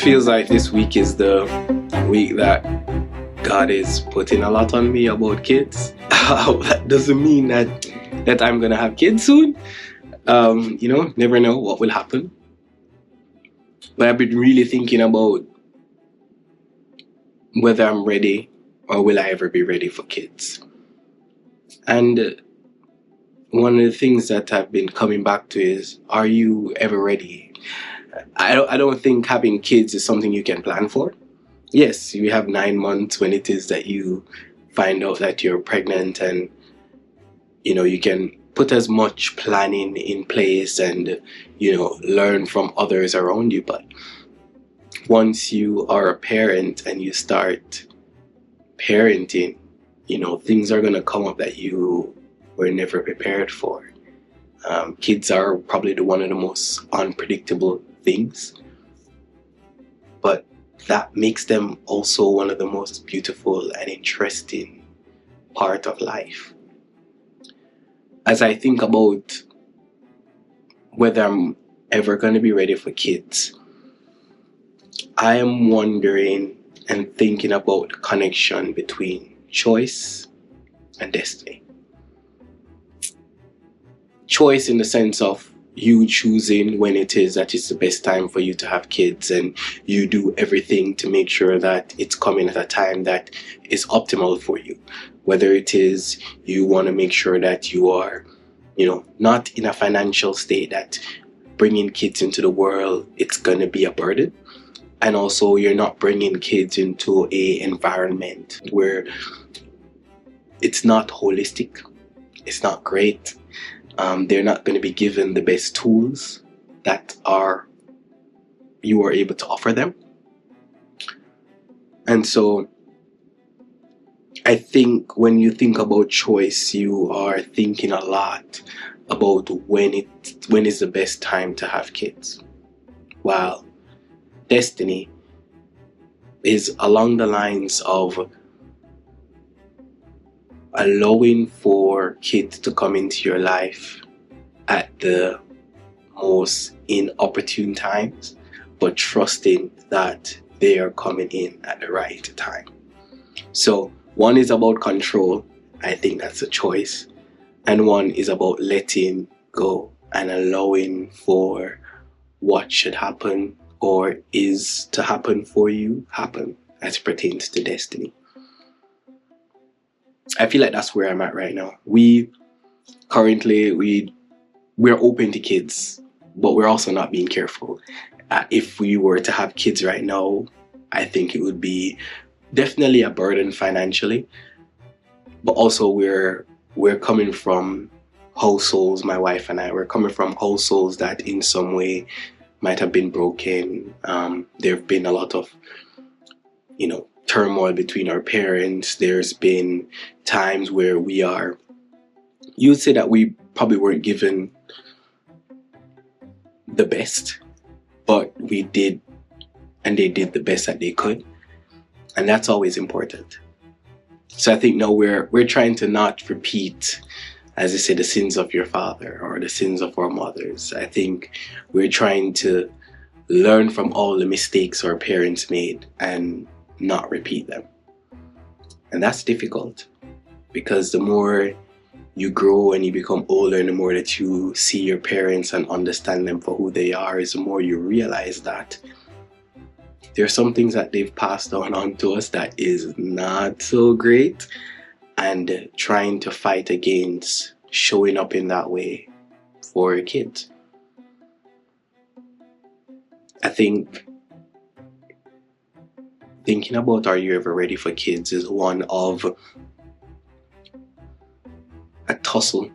feels like this week is the week that God is putting a lot on me about kids. That doesn't mean that I'm gonna have kids soon. Never know what will happen. But I've been really thinking about whether I'm ready or will I ever be ready for kids. And one of the things that I've been coming back to is, are you ever ready? I don't think having kids is something you can plan for. Yes, you have 9 months when it is that you find out that you're pregnant, and you can put as much planning in place and learn from others around you. But once you are a parent and you start parenting, things are going to come up that you were never prepared for. Kids are probably one of the most unpredictable things, but that makes them also one of the most beautiful and interesting part of life. As I think about whether I'm ever going to be ready for kids, I am wondering and thinking about the connection between choice and destiny. Choice in the sense of you choosing when it is that it's the best time for you to have kids, and you do everything to make sure that it's coming at a time that is optimal for you. Whether it is you want to make sure that you are, not in a financial state that bringing kids into the world, it's going to be a burden. And also you're not bringing kids into a environment where it's not holistic, it's not great. They're not going to be given the best tools that you are able to offer them. And so I think when you think about choice, you are thinking a lot about when is the best time to have kids. While destiny is along the lines of allowing for kids to come into your life at the most inopportune times, but trusting that they are coming in at the right time. So one is about control. I think that's a choice. And one is about letting go and allowing for what should happen or is to happen for you happen as it pertains to destiny. I feel like that's where I'm at right now. We're open to kids, but we're also not being careful. If we were to have kids right now, I think it would be definitely a burden financially, but also we're coming from households, my wife and I, we're coming from households that in some way might have been broken. There have been a lot of, turmoil between our parents. There's been times where you'd say that we probably weren't given the best, but we did, and they did the best that they could. And that's always important. So I think now we're trying to not repeat, as I say, the sins of your father or the sins of our mothers. I think we're trying to learn from all the mistakes our parents made and not repeat them. And that's difficult, because the more you grow and you become older and the more that you see your parents and understand them for who they are, is the more you realize that there are some things that they've passed on to us that is not so great, and trying to fight against showing up in that way for your kids. I think thinking about are you ever ready for kids is one of a tussle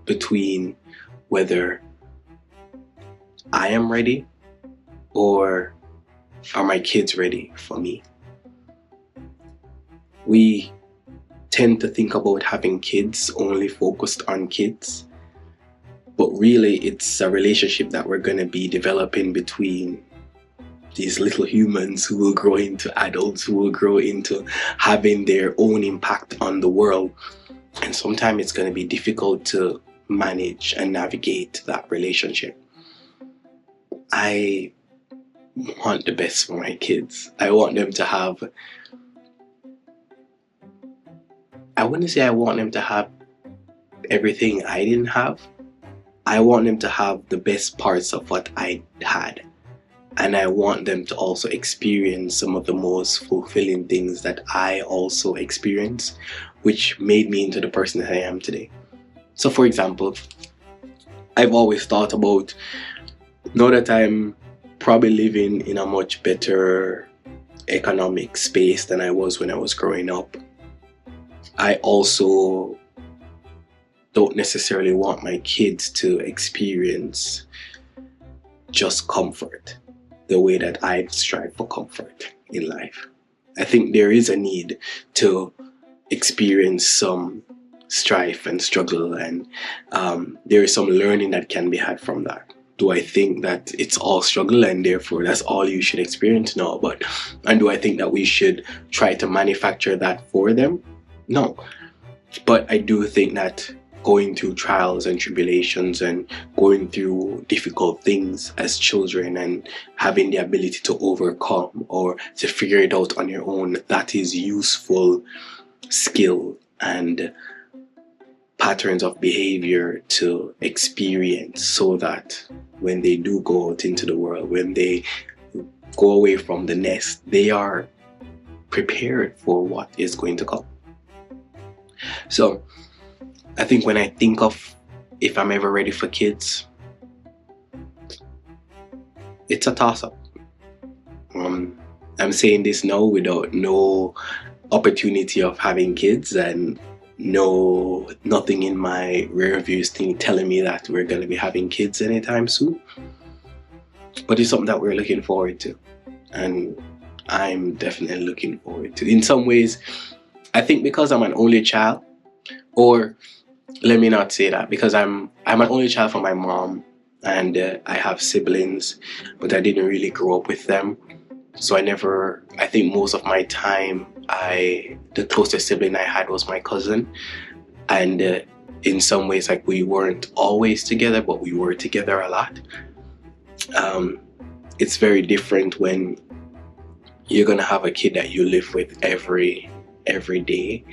between whether I am ready or are my kids ready for me. We tend to think about having kids only focused on kids, but really it's a relationship that we're going to be developing between these little humans who will grow into adults, who will grow into having their own impact on the world. And sometimes it's going to be difficult to manage and navigate that relationship. I want the best for my kids. I want them to have, I wouldn't say I want them to have everything I didn't have. I want them to have the best parts of what I had. And I want them to also experience some of the most fulfilling things that I also experienced, which made me into the person that I am today. So for example, I've always thought about, now that I'm probably living in a much better economic space than I was when I was growing up, I also don't necessarily want my kids to experience just comfort the way that I strive for comfort in life. I think there is a need to experience some strife and struggle, and there is some learning that can be had from that. Do I think that it's all struggle and therefore that's all you should experience? No. And do I think that we should try to manufacture that for them? No. But I do think that going through trials and tribulations and going through difficult things as children and having the ability to overcome or to figure it out on your own, that is useful skill and patterns of behavior to experience, so that when they do go out into the world, when they go away from the nest, they are prepared for what is going to come. So I think when I think of if I'm ever ready for kids, it's a toss-up. I'm saying this now without no opportunity of having kids and nothing in my rear view thing telling me that we're going to be having kids anytime soon. But it's something that we're looking forward to, and I'm definitely looking forward to. In some ways, I think because I'm an only child, or let me not say that, because I'm an only child from my mom, and I have siblings, but I didn't really grow up with them. So I think most of my time, the closest sibling I had was my cousin. And in some ways, like, we weren't always together, but we were together a lot. It's very different when you're gonna have a kid that you live with every day.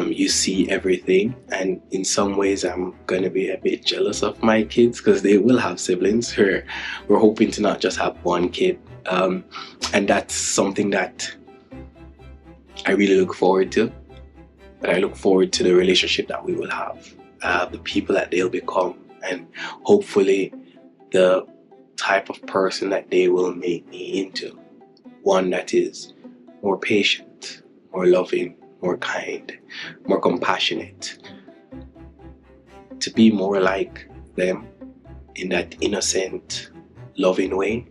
You see everything, and in some ways I'm gonna be a bit jealous of my kids because they will have siblings. We're hoping to not just have one kid, and that's something that I really look forward to. But I look forward to the relationship that we will have, the people that they'll become, and hopefully the type of person that they will make me into. One that is more patient, more loving, more kind, more compassionate, to be more like them in that innocent, loving way,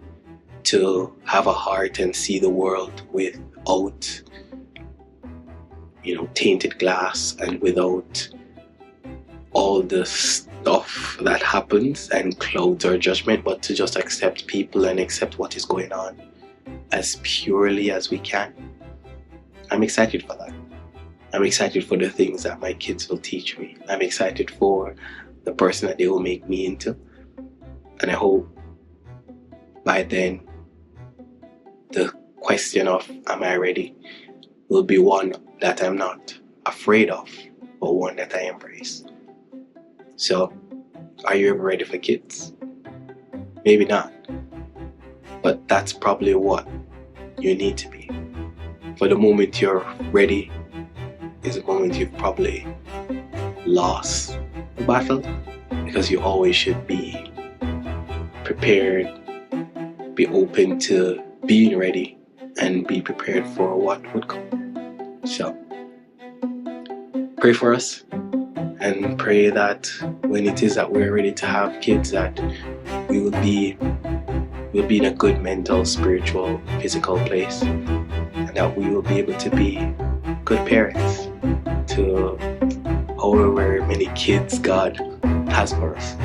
to have a heart and see the world without, tainted glass and without all the stuff that happens and clouds our judgment, but to just accept people and accept what is going on as purely as we can. I'm excited for that. I'm excited for the things that my kids will teach me. I'm excited for the person that they will make me into. And I hope by then the question of am I ready will be one that I'm not afraid of, but one that I embrace. So, are you ever ready for kids? Maybe not. But that's probably what you need to be. For the moment you're ready is a moment you've probably lost the battle, because you always should be prepared, be open to being ready, and be prepared for what would come. So, pray for us, and pray that when it is that we're ready to have kids, that we'll be in a good mental, spiritual, physical place, and that we will be able to be good parents to however many kids God has for us.